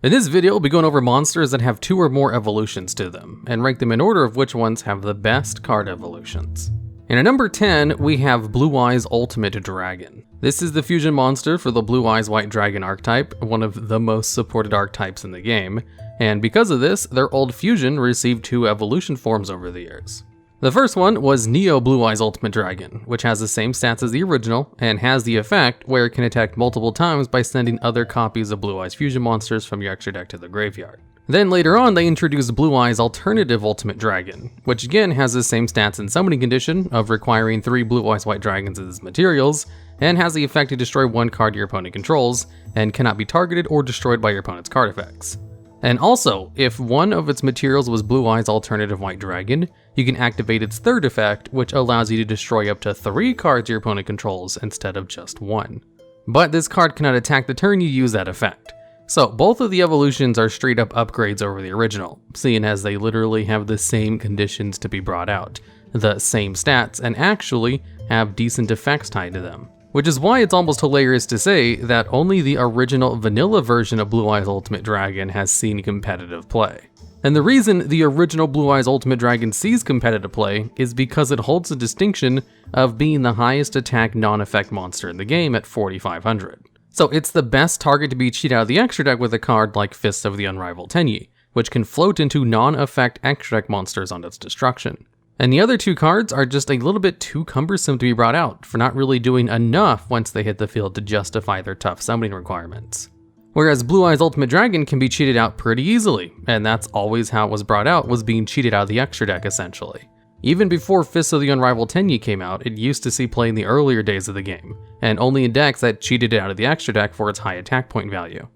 In this video, we'll be going over monsters that have 2 or more evolutions to them, and rank them in order of which ones have the best card evolutions. And at number 10, we have Blue Eyes Ultimate Dragon. This is the fusion monster for the Blue Eyes White Dragon archetype, one of the most supported archetypes in the game, and because of this, their old fusion received 2 evolution forms over the years. The first one was Neo Blue Eyes Ultimate Dragon, which has the same stats as the original, and has the effect where it can attack multiple times by sending other copies of Blue Eyes fusion monsters from your extra deck to the graveyard. Then later on, they introduced Blue Eyes Alternative Ultimate Dragon, which again has the same stats and summoning condition of requiring 3 Blue Eyes White Dragons as materials, and has the effect to destroy 1 card your opponent controls, and cannot be targeted or destroyed by your opponent's card effects. And also, if one of its materials was Blue Eyes Alternative White Dragon, you can activate its third effect, which allows you to destroy up to 3 cards your opponent controls instead of just 1. But this card cannot attack the turn you use that effect. So both of the evolutions are straight up upgrades over the original, seeing as they literally have the same conditions to be brought out, the same stats, and actually have decent effects tied to them. Which is why it's almost hilarious to say that only the original vanilla version of Blue Eyes Ultimate Dragon has seen competitive play. And the reason the original Blue Eyes Ultimate Dragon sees competitive play is because it holds the distinction of being the highest attack non-effect monster in the game at 4,500. So it's the best target to be cheated out of the extra deck with a card like Fists of the Unrivaled Tenyi, which can float into non-effect extra deck monsters on its destruction. And the other 2 cards are just a little bit too cumbersome to be brought out for not really doing enough once they hit the field to justify their tough summoning requirements. Whereas Blue Eyes Ultimate Dragon can be cheated out pretty easily, and that's always how it was brought out, was being cheated out of the extra deck essentially. Even before Fists of the Unrivaled Tenyi came out, it used to see play in the earlier days of the game, and only in decks that cheated it out of the extra deck for its high attack point value.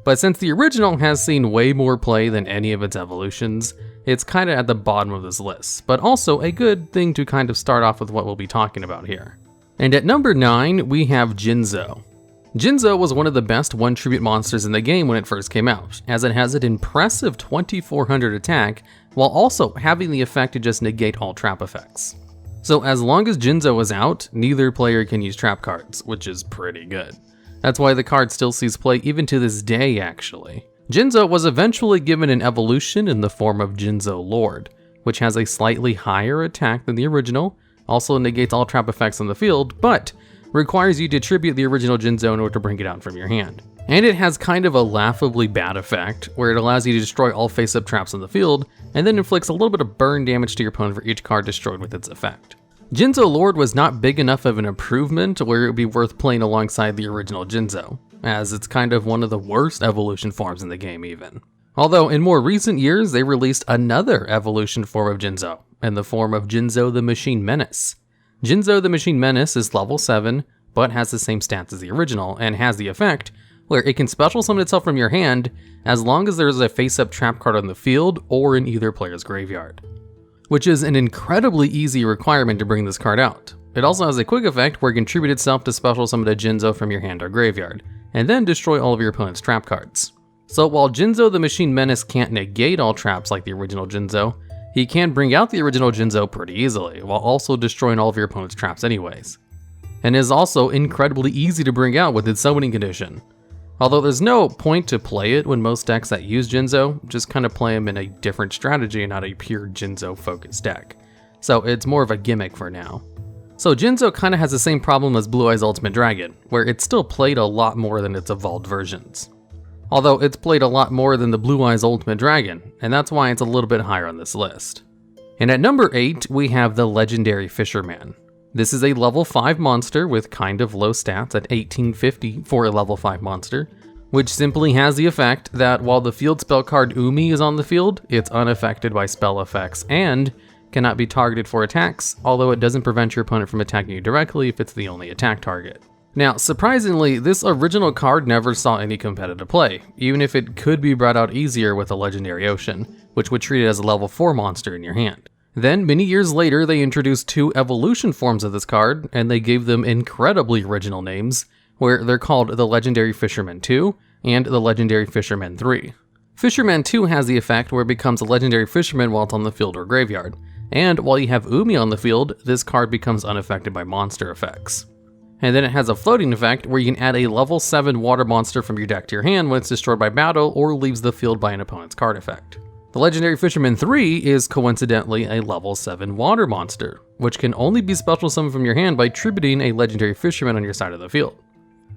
But since the original has seen way more play than any of its evolutions, it's kinda at the bottom of this list, but also a good thing to kind of start off with what we'll be talking about here. And at number 9, we have Jinzo. Jinzo was one of the best 1 tribute monsters in the game when it first came out, as it has an impressive 2400 attack, while also having the effect to just negate all trap effects. So as long as Jinzo is out, neither player can use trap cards, which is pretty good. That's why the card still sees play even to this day actually. Jinzo was eventually given an evolution in the form of Jinzo Lord, which has a slightly higher attack than the original, also negates all trap effects on the field, but requires you to tribute the original Jinzo in order to bring it out from your hand. And it has kind of a laughably bad effect, where it allows you to destroy all face-up traps on the field, and then inflicts a little bit of burn damage to your opponent for each card destroyed with its effect. Jinzo Lord was not big enough of an improvement where it would be worth playing alongside the original Jinzo, as it's kind of one of the worst evolution forms in the game even. Although in more recent years, they released another evolution form of Jinzo, in the form of Jinzo the Machine Menace. Jinzo the Machine Menace is level 7, but has the same stats as the original, and has the effect where it can special summon itself from your hand as long as there's a face-up trap card on the field or in either player's graveyard. Which is an incredibly easy requirement to bring this card out. It also has a quick effect where it can tribute itself to special summon a Jinzo from your hand or graveyard, and then destroy all of your opponent's trap cards. So while Jinzo the Machine Menace can't negate all traps like the original Jinzo, he can bring out the original Jinzo pretty easily, while also destroying all of your opponent's traps anyways. And is also incredibly easy to bring out with its summoning condition. Although there's no point to play it when most decks that use Jinzo just kind of play him in a different strategy and not a pure Jinzo focused deck. So it's more of a gimmick for now. So Jinzo kind of has the same problem as Blue Eyes Ultimate Dragon, where it's still played a lot more than its evolved versions. Although it's played a lot more than the Blue Eyes Ultimate Dragon, and that's why it's a little bit higher on this list. And at number 8, we have the legendary Fisherman. This is a level 5 monster with kind of low stats at 1850 for a level 5 monster, which simply has the effect that while the field spell card Umi is on the field, it's unaffected by spell effects and cannot be targeted for attacks, although it doesn't prevent your opponent from attacking you directly if it's the only attack target. Now, surprisingly, this original card never saw any competitive play, even if it could be brought out easier with a Legendary Ocean, which would treat it as a level 4 monster in your hand. Then, many years later, they introduced 2 evolution forms of this card, and they gave them incredibly original names, where they're called the Legendary Fisherman 2 and the Legendary Fisherman 3. Fisherman 2 has the effect where it becomes a Legendary Fisherman while it's on the field or graveyard, and while you have Umi on the field, this card becomes unaffected by monster effects. And then it has a floating effect where you can add a level 7 water monster from your deck to your hand when it's destroyed by battle or leaves the field by an opponent's card effect. The legendary Fisherman 3 is coincidentally a level 7 water monster, which can only be special summoned from your hand by tributing a legendary Fisherman on your side of the field.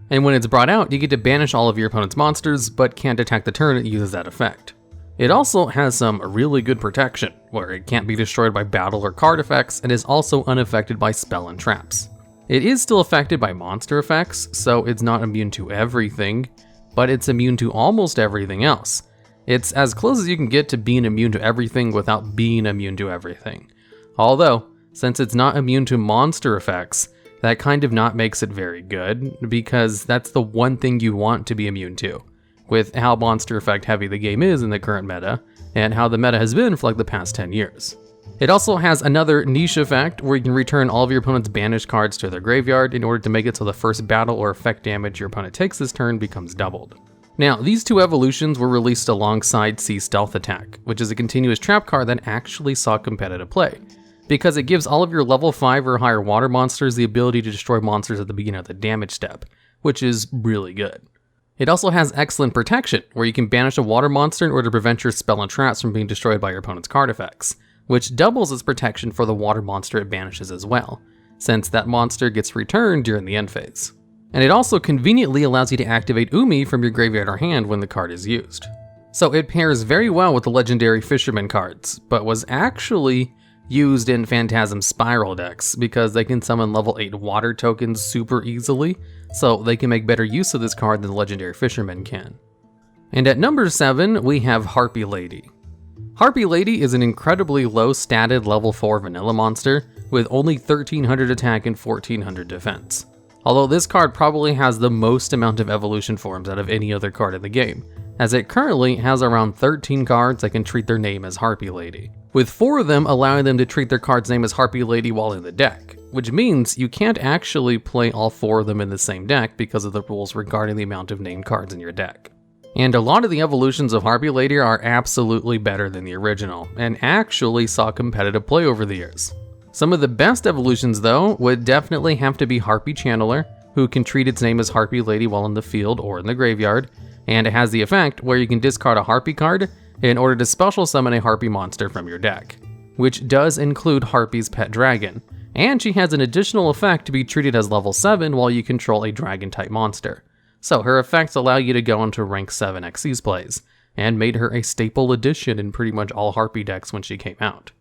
And when it's brought out, you get to banish all of your opponent's monsters, but can't attack the turn it uses that effect. It also has some really good protection, where it can't be destroyed by battle or card effects, and is also unaffected by spell and traps. It is still affected by monster effects, so it's not immune to everything, but it's immune to almost everything else. It's as close as you can get to being immune to everything without being immune to everything. Although, since it's not immune to monster effects, that kind of not makes it very good, because that's the one thing you want to be immune to, with how monster effect heavy the game is in the current meta, and how the meta has been for like the past 10 years. It also has another niche effect where you can return all of your opponent's banished cards to their graveyard in order to make it so the first battle or effect damage your opponent takes this turn becomes doubled. Now, these two evolutions were released alongside Sea Stealth Attack, which is a continuous trap card that actually saw competitive play, because it gives all of your level 5 or higher water monsters the ability to destroy monsters at the beginning of the damage step, which is really good. It also has excellent protection, where you can banish a water monster in order to prevent your spell and traps from being destroyed by your opponent's card effects, which doubles its protection for the water monster it banishes as well, since that monster gets returned during the end phase. And it also conveniently allows you to activate Umi from your graveyard or hand when the card is used. So it pairs very well with the legendary Fisherman cards, but was actually used in Phantasm Spiral decks because they can summon level 8 water tokens super easily, so they can make better use of this card than the legendary Fisherman can. And at number 7, we have Harpie Lady. Harpie Lady is an incredibly low statted level 4 vanilla monster with only 1300 attack and 1400 defense. Although this card probably has the most amount of evolution forms out of any other card in the game, as it currently has around 13 cards that can treat their name as Harpie Lady, with 4 of them allowing them to treat their card's name as Harpie Lady while in the deck, which means you can't actually play all 4 of them in the same deck because of the rules regarding the amount of named cards in your deck. And a lot of the evolutions of Harpie Lady are absolutely better than the original, and actually saw competitive play over the years. Some of the best evolutions, though, would definitely have to be Harpie Channeler, who can treat its name as Harpie Lady while in the field or in the graveyard, and it has the effect where you can discard a Harpie card in order to special summon a Harpie monster from your deck, which does include Harpie's pet dragon, and she has an additional effect to be treated as level 7 while you control a dragon-type monster. So her effects allow you to go into rank 7 Xyz plays, and made her a staple addition in pretty much all Harpie decks when she came out.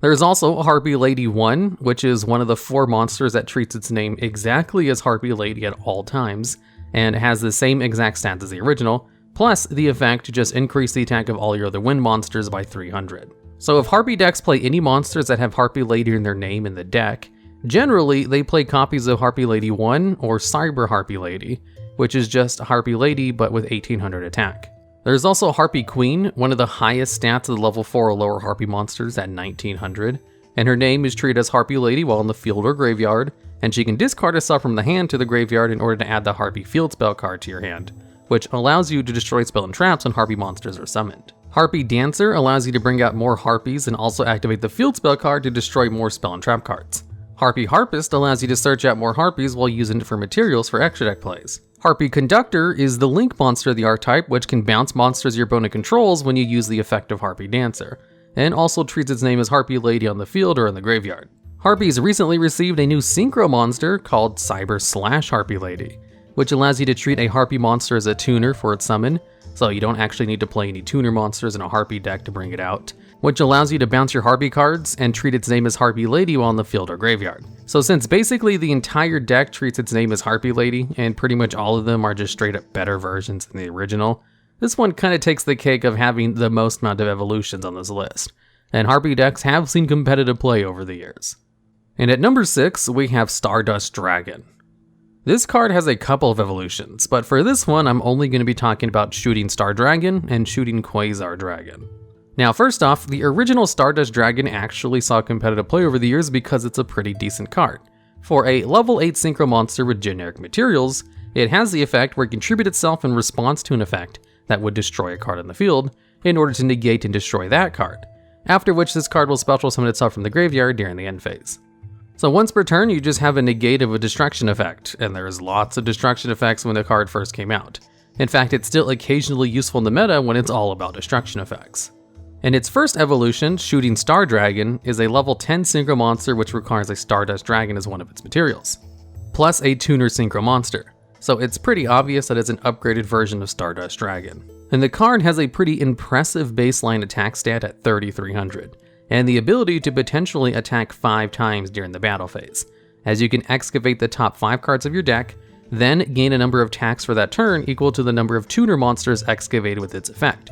There's also Harpie Lady 1, which is one of the 4 monsters that treats its name exactly as Harpie Lady at all times, and has the same exact stats as the original, plus the effect to just increase the attack of all your other wind monsters by 300. So if Harpie decks play any monsters that have Harpie Lady in their name in the deck, generally they play copies of Harpie Lady 1 or Cyber Harpie Lady, which is just Harpie Lady but with 1800 attack. There's also Harpie Queen, one of the highest stats of the level 4 or lower Harpie monsters at 1900, and her name is treated as Harpie Lady while in the field or graveyard, and she can discard a stuff from the hand to the graveyard in order to add the Harpie field spell card to your hand, which allows you to destroy spell and traps when Harpie monsters are summoned. Harpie Dancer allows you to bring out more Harpies and also activate the field spell card to destroy more spell and trap cards. Harpie Harpist allows you to search out more Harpies while using it for materials for extra deck plays. Harpie Conductor is the link monster of the archetype, which can bounce monsters your opponent controls when you use the effect of Harpie Dancer, and also treats its name as Harpie Lady on the field or in the graveyard. Harpies recently received a new synchro monster called Cyber/Harpie Lady, which allows you to treat a Harpie monster as a tuner for its summon, so you don't actually need to play any tuner monsters in a Harpie deck to bring it out, which allows you to bounce your Harpie cards and treat its name as Harpie Lady while in the field or graveyard. So since basically the entire deck treats its name as Harpie Lady, and pretty much all of them are just straight up better versions than the original, this one kind of takes the cake of having the most amount of evolutions on this list, and Harpie decks have seen competitive play over the years. And at number 6, we have Stardust Dragon. This card has a couple of evolutions, but for this one I'm only going to be talking about Shooting Star Dragon and Shooting Quasar Dragon. Now first off, the original Stardust Dragon actually saw competitive play over the years because it's a pretty decent card. For a level 8 synchro monster with generic materials, it has the effect where it can tribute itself in response to an effect that would destroy a card on the field in order to negate and destroy that card, after which this card will special summon itself from the graveyard during the end phase. So once per turn, you just have a negate of a destruction effect, and there's lots of destruction effects when the card first came out. In fact, it's still occasionally useful in the meta when it's all about destruction effects. In its first evolution, Shooting Star Dragon is a level 10 synchro monster which requires a Stardust Dragon as one of its materials, plus a tuner synchro monster. So it's pretty obvious that it's an upgraded version of Stardust Dragon. And the card has a pretty impressive baseline attack stat at 3300. And the ability to potentially attack 5 times during the battle phase, as you can excavate the top 5 cards of your deck, then gain a number of attacks for that turn equal to the number of tuner monsters excavated with its effect,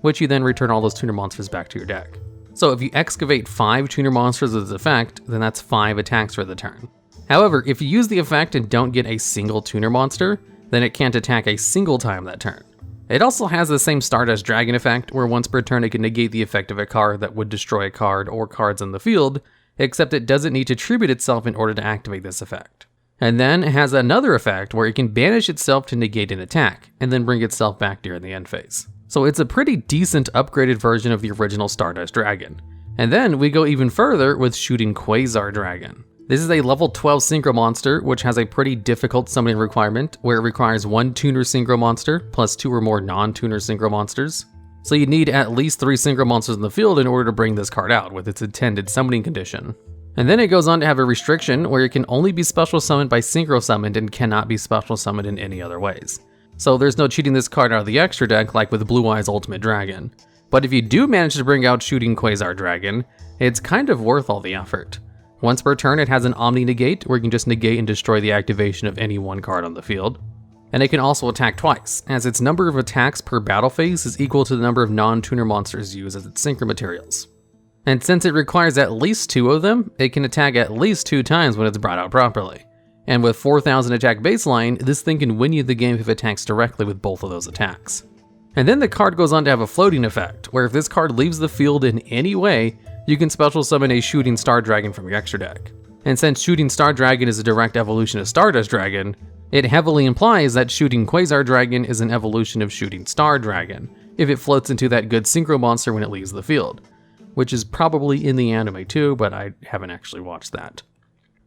which you then return all those tuner monsters back to your deck. So if you excavate 5 tuner monsters with its effect, then that's 5 attacks for the turn. However, if you use the effect and don't get a single tuner monster, then it can't attack a single time that turn. It also has the same Stardust Dragon effect, where once per turn it can negate the effect of a card that would destroy a card or cards in the field, except it doesn't need to tribute itself in order to activate this effect. And then it has another effect where it can banish itself to negate an attack, and then bring itself back during the end phase. So it's a pretty decent upgraded version of the original Stardust Dragon. And then we go even further with Shooting Quasar Dragon. This is a level 12 synchro monster, which has a pretty difficult summoning requirement, where it requires 1 tuner synchro monster, plus 2 or more non-tuner synchro monsters. So you need at least 3 synchro monsters in the field in order to bring this card out with its intended summoning condition. And then it goes on to have a restriction where it can only be special summoned by synchro summoned and cannot be special summoned in any other ways. So there's no cheating this card out of the extra deck like with Blue Eyes Ultimate Dragon. But if you do manage to bring out Shooting Quasar Dragon, it's kind of worth all the effort. Once per turn, it has an Omni Negate, where you can just negate and destroy the activation of any one card on the field. And it can also attack twice, as its number of attacks per battle phase is equal to the number of non-tuner monsters used as its synchro materials. And since it requires at least 2 of them, it can attack at least 2 times when it's brought out properly. And with 4000 attack baseline, this thing can win you the game if it attacks directly with both of those attacks. And then the card goes on to have a floating effect, where if this card leaves the field in any way, you can special summon a Shooting Star Dragon from your extra deck. And since Shooting Star Dragon is a direct evolution of Stardust Dragon, it heavily implies that Shooting Quasar Dragon is an evolution of Shooting Star Dragon, if it floats into that good synchro monster when it leaves the field, which is probably in the anime too, but I haven't actually watched that.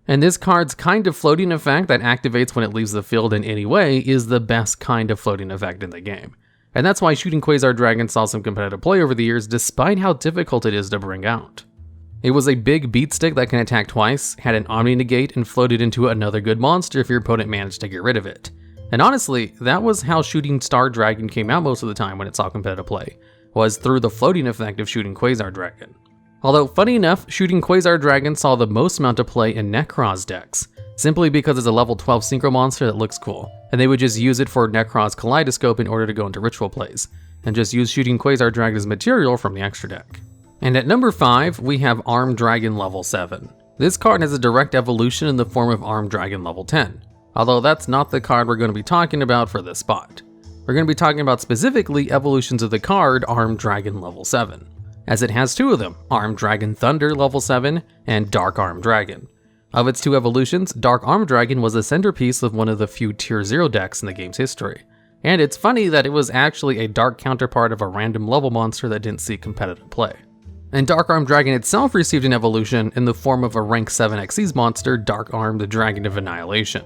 And this card's kind of floating effect that activates when it leaves the field in any way is the best kind of floating effect in the game. And that's why Shooting Quasar Dragon saw some competitive play over the years despite how difficult it is to bring out. It was a big beat stick that can attack twice, had an Omni Negate, and floated into another good monster if your opponent managed to get rid of it. And honestly, that was how Shooting Star Dragon came out most of the time when it saw competitive play, was through the floating effect of Shooting Quasar Dragon. Although funny enough, Shooting Quasar Dragon saw the most amount of play in Necros decks, simply because it's a level 12 synchro monster that looks cool, and they would just use it for Necros Kaleidoscope in order to go into ritual plays, and just use Shooting Quasar Dragon as material from the extra deck. And at number 5, we have Armed Dragon LV7. This card has a direct evolution in the form of Armed Dragon level 10, although that's not the card we're going to be talking about for this spot. We're going to be talking about specifically evolutions of the card Armed Dragon level 7, as it has 2 of them, Armed Dragon Thunder level 7 and Dark Armed Dragon. Of its 2 evolutions, Dark Armed Dragon was the centerpiece of one of the few Tier 0 decks in the game's history. And it's funny that it was actually a dark counterpart of a random level monster that didn't see competitive play. And Dark Armed Dragon itself received an evolution in the form of a rank 7 Xyz monster, Dark Armed Dragon of Annihilation,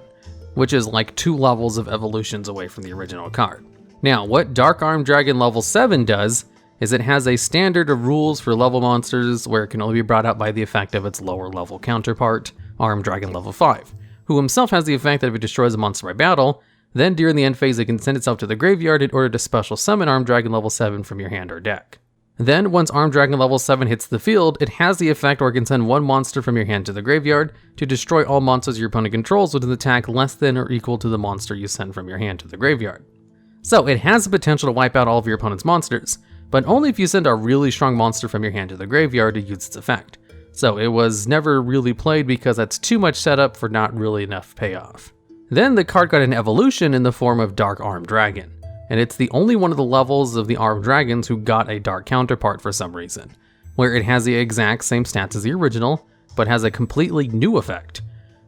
which is like 2 levels of evolutions away from the original card. Now, what Dark Armed Dragon level 7 does is it has a standard of rules for level monsters where it can only be brought out by the effect of its lower level counterpart, Armed Dragon level 5, who himself has the effect that if it destroys a monster by battle, then during the end phase it can send itself to the graveyard in order to special summon Armed Dragon level 7 from your hand or deck. Then, once Armed Dragon level 7 hits the field, it has the effect where it can send 1 monster from your hand to the graveyard to destroy all monsters your opponent controls with an attack less than or equal to the monster you send from your hand to the graveyard. So it has the potential to wipe out all of your opponent's monsters, but only if you send a really strong monster from your hand to the graveyard to use its effect. So it was never really played because that's too much setup for not really enough payoff. Then the card got an evolution in the form of Dark Armed Dragon, and it's the only one of the levels of the Armed Dragons who got a dark counterpart for some reason, where it has the exact same stats as the original, but has a completely new effect,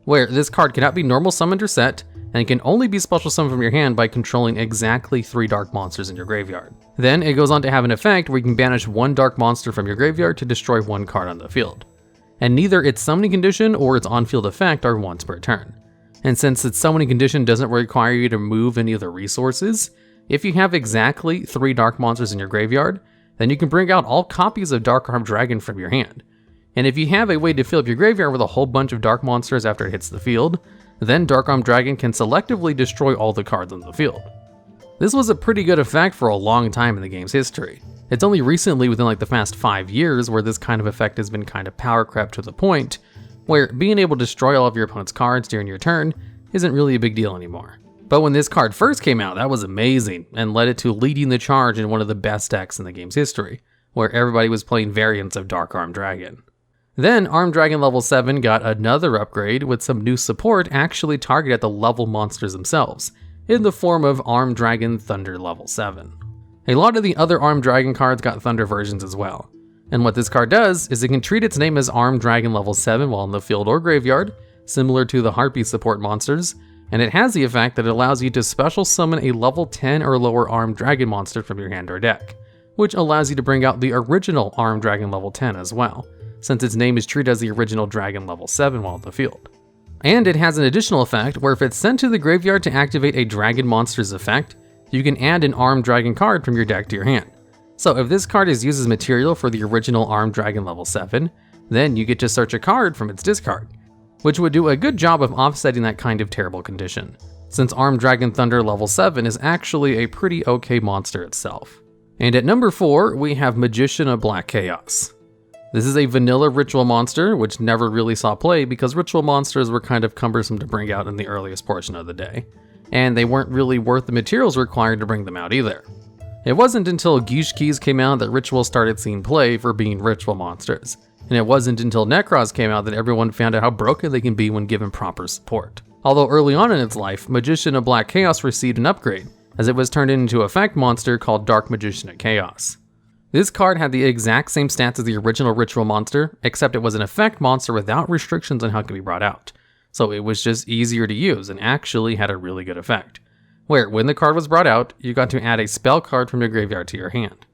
where this card cannot be normal summoned or set, and can only be special summoned from your hand by controlling exactly 3 dark monsters in your graveyard. Then it goes on to have an effect where you can banish 1 dark monster from your graveyard to destroy 1 card on the field. and neither its summoning condition or its on-field effect are once per turn. And since its summoning condition doesn't require you to move any of the resources, if you have exactly 3 dark monsters in your graveyard, then you can bring out all copies of Dark Armed Dragon from your hand. And if you have a way to fill up your graveyard with a whole bunch of dark monsters after it hits the field, then Dark Armed Dragon can selectively destroy all the cards on the field. This was a pretty good effect for a long time in the game's history. It's only recently, within like the past 5 years, where this kind of effect has been kind of power crept to the point where being able to destroy all of your opponent's cards during your turn isn't really a big deal anymore. But when this card first came out, that was amazing, and led it to leading the charge in one of the best decks in the game's history, where everybody was playing variants of Dark Armed Dragon. Then Armed Dragon Level 7 got another upgrade with some new support actually targeted at the level monsters themselves, in the form of Armed Dragon Thunder Level 7. A lot of the other Armed Dragon cards got Thunder versions as well. And what this card does is it can treat its name as Armed Dragon Level 7 while in the field or graveyard, similar to the Harpie support monsters, and it has the effect that it allows you to special summon a level 10 or lower Armed Dragon monster from your hand or deck, which allows you to bring out the original Armed Dragon Level 10 as well, since its name is treated as the original Dragon Level 7 while in the field. And it has an additional effect where if it's sent to the graveyard to activate a Dragon monster's effect, you can add an Armed Dragon card from your deck to your hand. So if this card is used as material for the original Armed Dragon Level 7, then you get to search a card from its discard, which would do a good job of offsetting that kind of terrible condition, since Armed Dragon Thunder Level 7 is actually a pretty okay monster itself. And at number 4, we have Magician of Black Chaos. This is a vanilla ritual monster, which never really saw play because ritual monsters were kind of cumbersome to bring out in the earliest portion of the day, and they weren't really worth the materials required to bring them out either. It wasn't until Guiche Keys came out that rituals started seeing play for being ritual monsters, and it wasn't until Necros came out that everyone found out how broken they can be when given proper support. Although early on in its life, Magician of Black Chaos received an upgrade, as it was turned into an effect monster called Dark Magician of Chaos. This card had the exact same stats as the original ritual monster, except it was an effect monster without restrictions on how it could be brought out, so it was just easier to use and actually had a really good effect, where when the card was brought out, you got to add a spell card from your graveyard to your hand.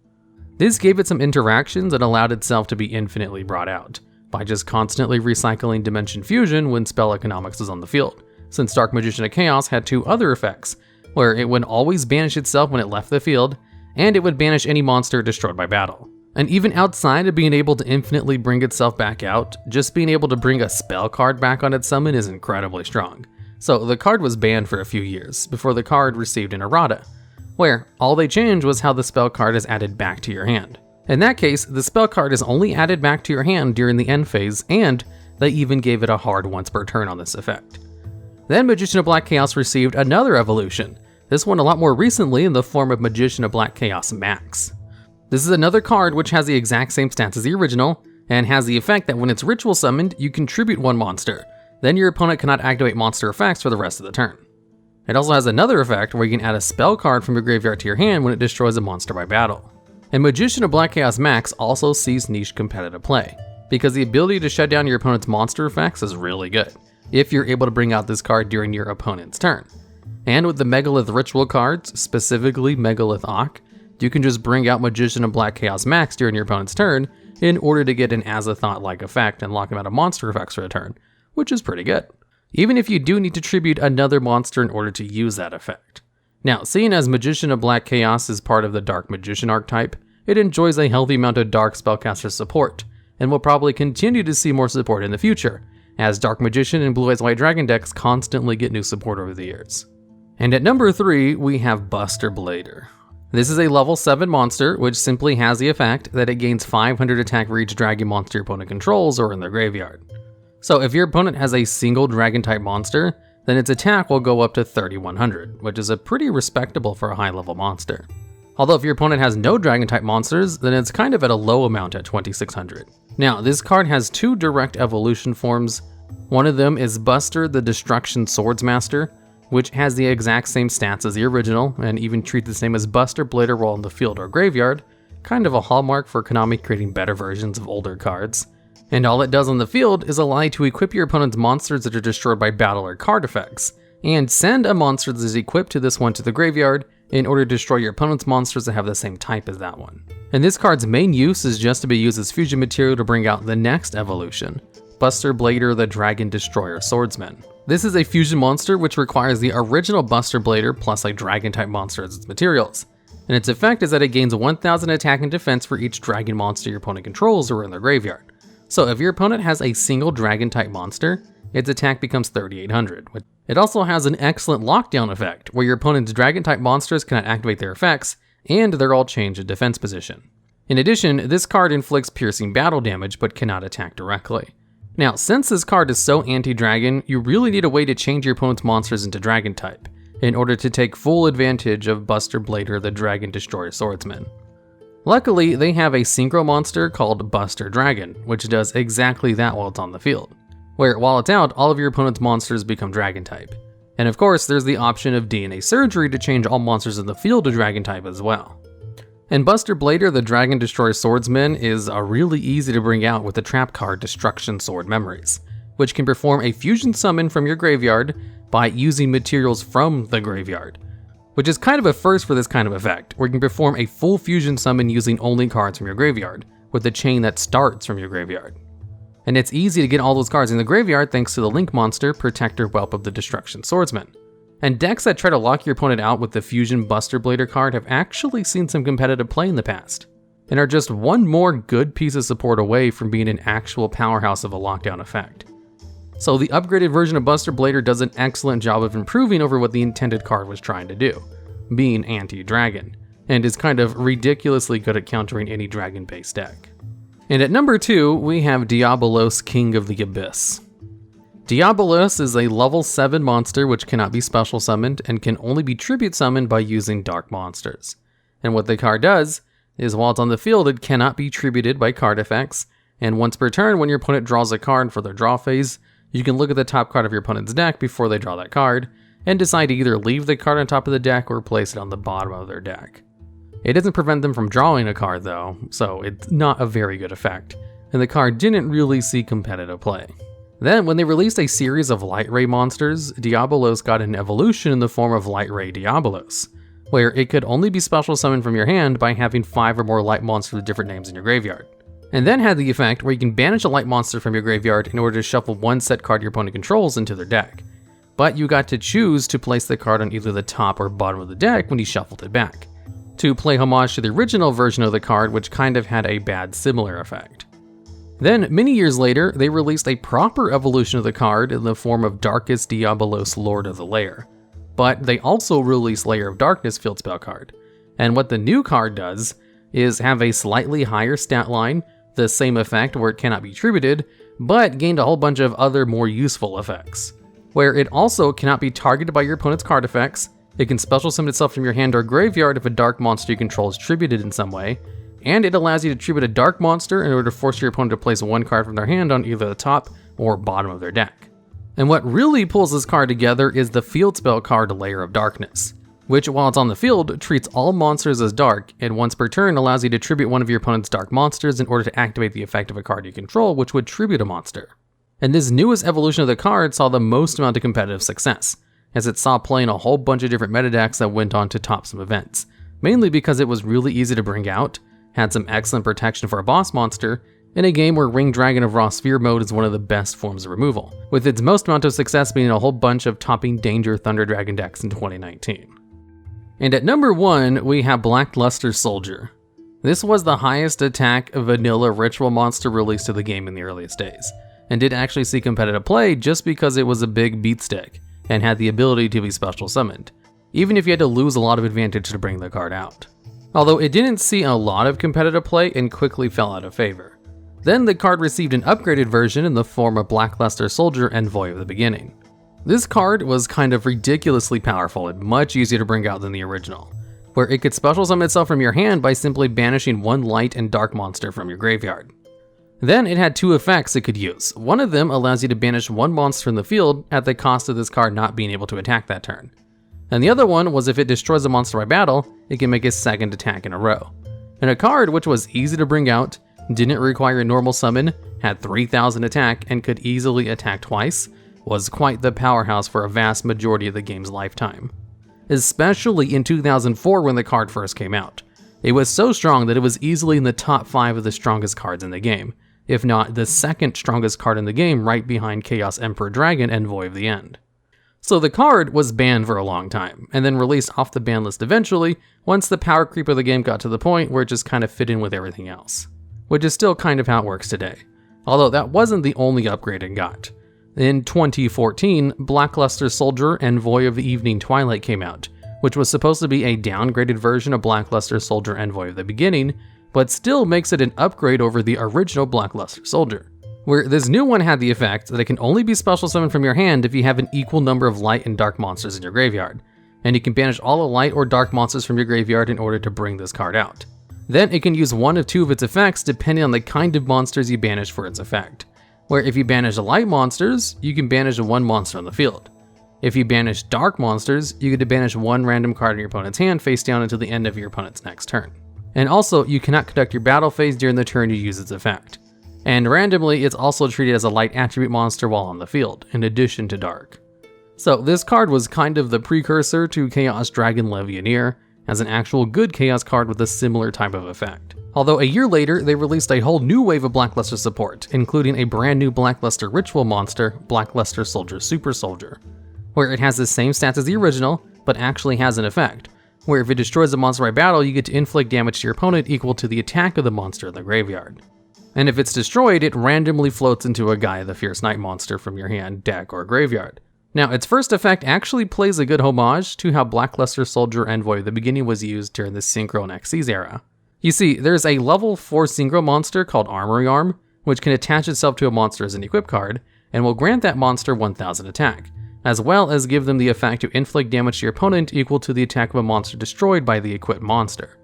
This gave it some interactions and allowed itself to be infinitely brought out, by just constantly recycling Dimension Fusion when spell economics was on the field, since Dark Magician of Chaos had 2 other effects, where it would always banish itself when it left the field, and it would banish any monster destroyed by battle. And even outside of being able to infinitely bring itself back out, just being able to bring a spell card back on its summon is incredibly strong. So the card was banned for a few years, before the card received an errata, where all they changed was how the spell card is added back to your hand. In that case, the spell card is only added back to your hand during the end phase, and they even gave it a hard once per turn on this effect. Then Magician of Black Chaos received another evolution, this one a lot more recently in the form of Magician of Black Chaos Max. This is another card which has the exact same stats as the original, and has the effect that when it's ritual summoned, you contribute 1 monster, then your opponent cannot activate monster effects for the rest of the turn. It also has another effect where you can add a spell card from your graveyard to your hand when it destroys a monster by battle. And Magician of Black Chaos Max also sees niche competitive play, because the ability to shut down your opponent's monster effects is really good, if you're able to bring out this card during your opponent's turn. And with the Megalith ritual cards, specifically Megalith Auk, you can just bring out Magician of Black Chaos Max during your opponent's turn in order to get an Azathoth-like effect and lock him out of monster effects for a turn, which is pretty good, even if you do need to tribute another monster in order to use that effect. Now, seeing as Magician of Black Chaos is part of the Dark Magician archetype, it enjoys a healthy amount of Dark Spellcaster support, and will probably continue to see more support in the future, as Dark Magician and Blue Eyes White Dragon decks constantly get new support over the years. And at number 3, we have Buster Blader. This is a level 7 monster, which simply has the effect that it gains 500 attack for each dragon monster your opponent controls or in their graveyard. So if your opponent has a single dragon type monster, then its attack will go up to 3100, which is a pretty respectable for a high level monster. Although if your opponent has no dragon type monsters, then it's kind of at a low amount at 2600. Now, this card has 2 direct evolution forms. One of them is Buster the Destruction Swordsmaster, which has the exact same stats as the original, and even treats its name as Buster Blader while in the field or graveyard, kind of a hallmark for Konami creating better versions of older cards. And all it does on the field is allow you to equip your opponent's monsters that are destroyed by battle or card effects, and send a monster that is equipped to this one to the graveyard in order to destroy your opponent's monsters that have the same type as that one. And this card's main use is just to be used as fusion material to bring out the next evolution, Buster Blader the Dragon Destroyer Swordsman. This is a fusion monster which requires the original Buster Blader plus a dragon-type monster as its materials. And its effect is that it gains 1000 attack and defense for each dragon monster your opponent controls or in their graveyard. So if your opponent has a single dragon-type monster, its attack becomes 3800. It also has an excellent lockdown effect, where your opponent's dragon-type monsters cannot activate their effects, and they're all changed in defense position. In addition, this card inflicts piercing battle damage but cannot attack directly. Now, since this card is so anti-dragon, you really need a way to change your opponent's monsters into dragon type, in order to take full advantage of Buster Blader the Dragon Destroyer Swordsman. Luckily, they have a synchro monster called Buster Dragon, which does exactly that while it's on the field, where while it's out, all of your opponent's monsters become dragon type. And of course, there's the option of DNA surgery to change all monsters in the field to dragon type as well. And Buster Blader the Dragon Destroyer Swordsman is really easy to bring out with the trap card Destruction Sword Memories, which can perform a fusion summon from your graveyard by using materials from the graveyard, which is kind of a first for this kind of effect, where you can perform a full fusion summon using only cards from your graveyard, with a chain that starts from your graveyard. And it's easy to get all those cards in the graveyard thanks to the Link monster, Protector Whelp of the Destruction Swordsman. And decks that try to lock your opponent out with the Fusion Buster Blader card have actually seen some competitive play in the past, and are just one more good piece of support away from being an actual powerhouse of a lockdown effect. So the upgraded version of Buster Blader does an excellent job of improving over what the intended card was trying to do, being anti-dragon, and is kind of ridiculously good at countering any dragon-based deck. And at number 2, we have Diabolos, King of the Abyss. Diabolos is a level 7 monster which cannot be special summoned and can only be tribute summoned by using dark monsters. And what the card does is while it's on the field, it cannot be tributed by card effects, and once per turn when your opponent draws a card for their draw phase, you can look at the top card of your opponent's deck before they draw that card, and decide to either leave the card on top of the deck or place it on the bottom of their deck. It doesn't prevent them from drawing a card though, so it's not a very good effect, and the card didn't really see competitive play. Then, when they released a series of Light Ray monsters, Diabolos got an evolution in the form of Light Ray Diabolos, where it could only be special summoned from your hand by having 5 or more light monsters with different names in your graveyard. And then had the effect where you can banish a light monster from your graveyard in order to shuffle one set card your opponent controls into their deck. But you got to choose to place the card on either the top or bottom of the deck when you shuffled it back, to play homage to the original version of the card, which kind of had a bad similar effect. Then, many years later, they released a proper evolution of the card in the form of Darkest Diabolos Lord of the Lair. But they also released Lair of Darkness field spell card. And what the new card does is have a slightly higher stat line, the same effect where it cannot be tributed, but gained a whole bunch of other more useful effects. Where it also cannot be targeted by your opponent's card effects, it can special summon itself from your hand or graveyard if a dark monster you control is tributed in some way, and it allows you to tribute a dark monster in order to force your opponent to place one card from their hand on either the top or bottom of their deck. And what really pulls this card together is the field spell card Lair of Darkness, which while it's on the field, treats all monsters as dark, and once per turn allows you to tribute one of your opponent's dark monsters in order to activate the effect of a card you control, which would tribute a monster. And this newest evolution of the card saw the most amount of competitive success, as it saw play in a whole bunch of different meta decks that went on to top some events, mainly because it was really easy to bring out, had some excellent protection for a boss monster, in a game where Ring Dragon of Raw Sphere mode is one of the best forms of removal, with its most amount of success being in a whole bunch of topping Danger Thunder Dragon decks in 2019. And at number 1, we have Blackluster Soldier. This was the highest attack vanilla ritual monster released to the game in the earliest days, and did actually see competitive play just because it was a big beat stick, and had the ability to be special summoned, even if you had to lose a lot of advantage to bring the card out. Although it didn't see a lot of competitive play and quickly fell out of favor. Then the card received an upgraded version in the form of Blackluster Soldier Envoy of the Beginning. This card was kind of ridiculously powerful and much easier to bring out than the original, where it could special summon itself from your hand by simply banishing one light and dark monster from your graveyard. Then it had 2 effects it could use. One of them allows you to banish one monster from the field at the cost of this card not being able to attack that turn. And the other one was if it destroys a monster by battle, it can make a second attack in a row. And a card which was easy to bring out, didn't require a normal summon, had 3000 attack, and could easily attack twice, was quite the powerhouse for a vast majority of the game's lifetime. Especially in 2004 when the card first came out. It was so strong that it was easily in the top 5 of the strongest cards in the game, if not the second strongest card in the game, right behind Chaos Emperor Dragon Envoy of the End. So the card was banned for a long time, and then released off the ban list eventually, once the power creep of the game got to the point where it just kind of fit in with everything else. Which is still kind of how it works today. Although that wasn't the only upgrade it got. In 2014, Blackluster Soldier Envoy of the Evening Twilight came out, which was supposed to be a downgraded version of Blackluster Soldier Envoy of the Beginning, but still makes it an upgrade over the original Blackluster Soldier. Where this new one had the effect that it can only be special summoned from your hand if you have an equal number of light and dark monsters in your graveyard, and you can banish all the light or dark monsters from your graveyard in order to bring this card out. Then it can use one of two of its effects depending on the kind of monsters you banish for its effect, where if you banish the light monsters, you can banish one monster on the field. If you banish dark monsters, you get to banish one random card in your opponent's hand face down until the end of your opponent's next turn. And also, you cannot conduct your battle phase during the turn you use its effect. And randomly, it's also treated as a light attribute monster while on the field, in addition to dark. So this card was kind of the precursor to Chaos Dragon Legionnaire, as an actual good Chaos card with a similar type of effect. Although a year later, they released a whole new wave of Blackluster support, including a brand new Blackluster Ritual monster, Blackluster Soldier Super Soldier, where it has the same stats as the original, but actually has an effect, where if it destroys a monster by battle, you get to inflict damage to your opponent equal to the attack of the monster in the graveyard. And if it's destroyed, it randomly floats into a Gaia the Fierce Knight monster from your hand, deck, or graveyard. Now, its first effect actually plays a good homage to how Blackluster Soldier Envoy of the Beginning was used during the Synchro and Xyz era. You see, there's a level 4 Synchro monster called Armory Arm, which can attach itself to a monster as an equip card, and will grant that monster 1000 attack, as well as give them the effect to inflict damage to your opponent equal to the attack of a monster destroyed by the equipped monster.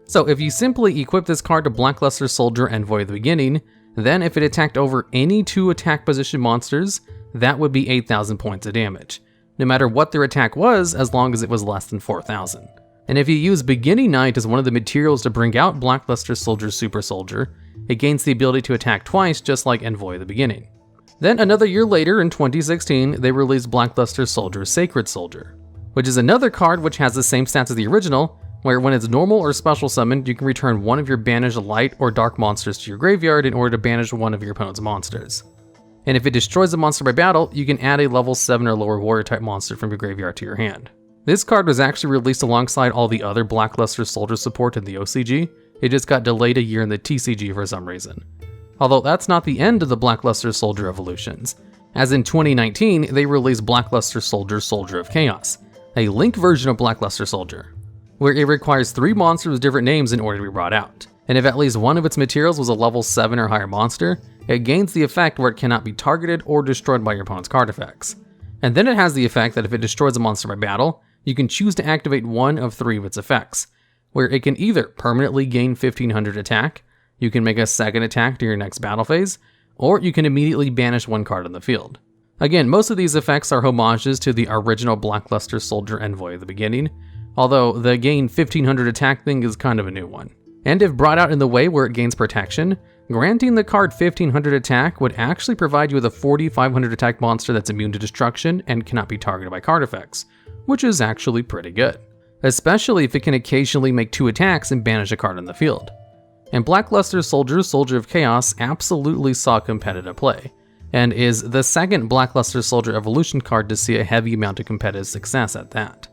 So if you simply equip this card to Blackluster Soldier Envoy of the Beginning, then if it attacked over any 2 attack position monsters, that would be 8,000 points of damage, no matter what their attack was, as long as it was less than 4,000. And if you use Beginning Knight as one of the materials to bring out Blackluster Soldier Super Soldier, it gains the ability to attack twice just like Envoy of the Beginning. Then another year later, in 2016, they released Blackluster Soldier Sacred Soldier, which is another card which has the same stats as the original, where when it's normal or special summoned, you can return one of your banished light or dark monsters to your graveyard in order to banish one of your opponent's monsters. And if it destroys a monster by battle, you can add a level 7 or lower warrior type monster from your graveyard to your hand. This card was actually released alongside all the other Blackluster Soldier support in the OCG, it just got delayed a year in the TCG for some reason. Although that's not the end of the Blackluster Soldier evolutions, as in 2019 they released Blackluster Soldier Soldier of Chaos, a Link version of Blackluster Soldier, where it requires 3 monsters with different names in order to be brought out. And if at least one of its materials was a level 7 or higher monster, it gains the effect where it cannot be targeted or destroyed by your opponent's card effects. And then it has the effect that if it destroys a monster by battle, you can choose to activate one of 3 of its effects, where it can either permanently gain 1500 attack, you can make a second attack during your next battle phase, or you can immediately banish one card on the field. Again, most of these effects are homages to the original Blackluster Soldier Envoy of the Beginning, although the gain 1500 attack thing is kind of a new one. And if brought out in the way where it gains protection, granting the card 1500 attack would actually provide you with a 4500 attack monster that's immune to destruction and cannot be targeted by card effects, which is actually pretty good, especially if it can occasionally make 2 attacks and banish a card on the field. And Blackluster Soldier, Soldier of Chaos absolutely saw competitive play, and is the second Blackluster Soldier evolution card to see a heavy amount of competitive success at that.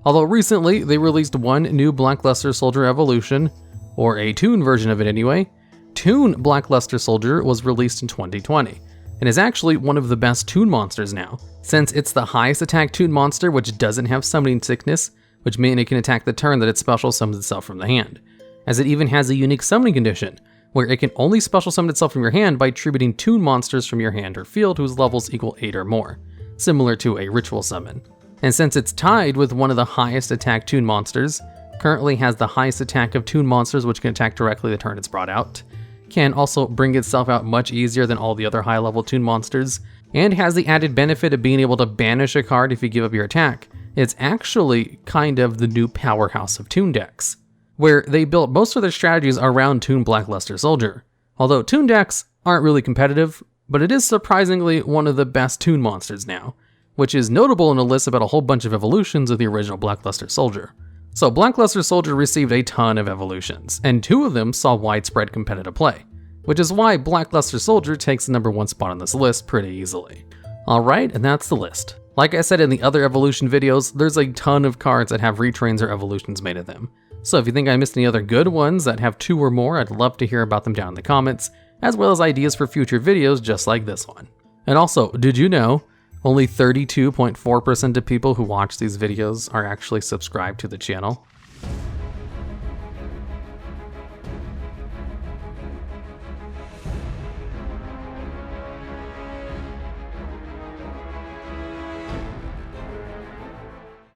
Although recently they released one new Blackluster Soldier evolution, or a Toon version of it anyway. Toon Blackluster Soldier was released in 2020, and is actually one of the best Toon monsters now, since it's the highest attack Toon monster which doesn't have summoning sickness, which means it can attack the turn that it special summons itself from the hand, as it even has a unique summoning condition, where it can only special summon itself from your hand by attributing Toon monsters from your hand or field whose levels equal 8 or more, similar to a ritual summon. And since it's tied with one of the highest attack Toon monsters, currently has the highest attack of Toon monsters which can attack directly the turn it's brought out, can also bring itself out much easier than all the other high level Toon monsters, and has the added benefit of being able to banish a card if you give up your attack, it's actually kind of the new powerhouse of Toon decks, where they built most of their strategies around Toon Blackluster Soldier. Although Toon decks aren't really competitive, but it is surprisingly one of the best Toon monsters now, which is notable in a list about a whole bunch of evolutions of the original Blackluster Soldier. So Blackluster Soldier received a ton of evolutions, and 2 of them saw widespread competitive play, which is why Blackluster Soldier takes the #1 spot on this list pretty easily. Alright, and that's the list. Like I said in the other evolution videos, there's a ton of cards that have retrains or evolutions made of them. So if you think I missed any other good ones that have 2 or more, I'd love to hear about them down in the comments, as well as ideas for future videos just like this one. And also, did you know only 32.4% of people who watch these videos are actually subscribed to the channel?